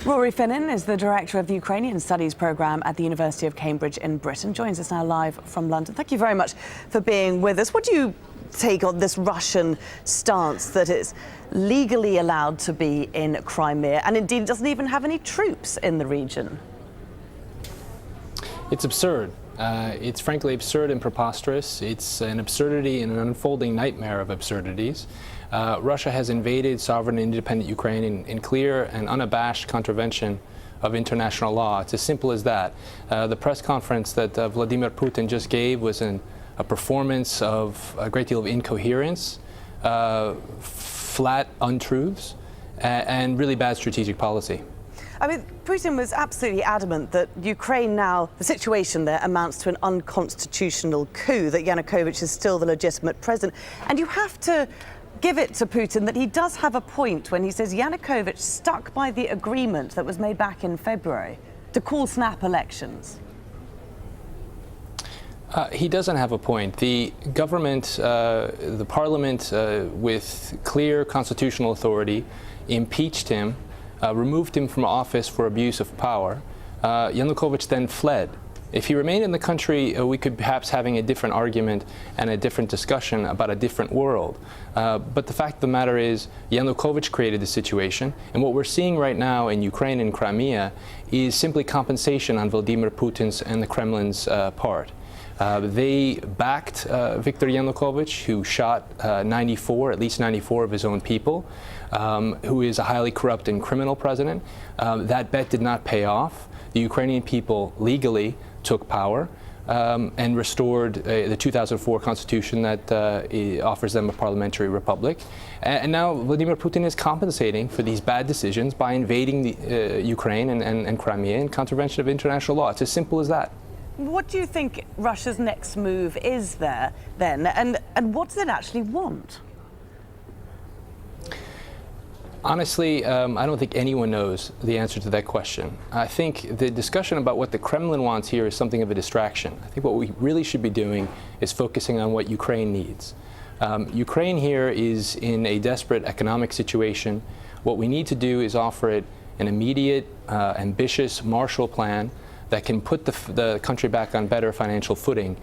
Rory Finnin is the director of the Ukrainian Studies programme at the University of Cambridge in Britain. Joins us now live from London. Thank you very much for being with us. What do you take on this Russian stance that it's legally allowed to be in Crimea and indeed doesn't even have any troops in the region? It's absurd. It's frankly absurd and preposterous. It's an absurdity and an unfolding nightmare of absurdities. Russia has invaded sovereign and independent Ukraine in clear and unabashed contravention of international law. It's as simple as that. The press conference that Vladimir Putin just gave was a performance of a great deal of incoherence, flat untruths, and really bad strategic policy. I mean, Putin was absolutely adamant that Ukraine now, the situation there amounts to an unconstitutional coup, that Yanukovych is still the legitimate president. And you have to give it to Putin that he does have a point when he says Yanukovych stuck by the agreement that was made back in February to call snap elections. He doesn't have a point. The government, the parliament, with clear constitutional authority, impeached him, removed him from office for abuse of power. Yanukovych then fled. If he remained in the country, we could perhaps having a different argument and a different discussion about a different world. But the fact of the matter is, Yanukovych created the situation, and what we're seeing right now in Ukraine and Crimea is simply compensation on Vladimir Putin's and the Kremlin's part. They backed Viktor Yanukovych, who shot at least 94 of his own people, who is a highly corrupt and criminal president. That bet did not pay off. The Ukrainian people legally took power and restored the 2004 constitution that offers them a parliamentary republic. And now Vladimir Putin is compensating for these bad decisions by invading the, Ukraine and Crimea in contravention of international law. It's as simple as that. What do you think Russia's next move is there then, and what does it actually want? Honestly, I don't think anyone knows the answer to that question. I think the discussion about what the Kremlin wants here is something of a distraction. I think what we really should be doing is focusing on what Ukraine needs. Ukraine here is in a desperate economic situation. What we need to do is offer it an immediate, ambitious Marshall Plan that can put the country back on better financial footing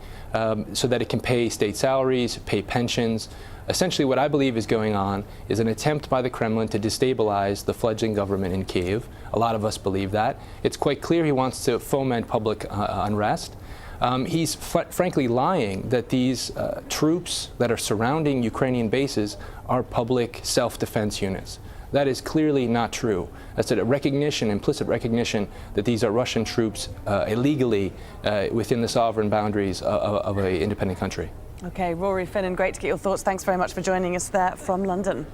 so that it can pay state salaries, pay pensions. Essentially what I believe is going on is an attempt by the Kremlin to destabilize the fledgling government in Kyiv. A lot of us believe that. It's quite clear he wants to foment public unrest. He's frankly lying that these troops that are surrounding Ukrainian bases are public self-defense units. That is clearly not true. That's a recognition, implicit recognition, that these are Russian troops illegally within the sovereign boundaries of an independent country. Okay, Rory Finnin, great to get your thoughts. Thanks very much for joining us there from London.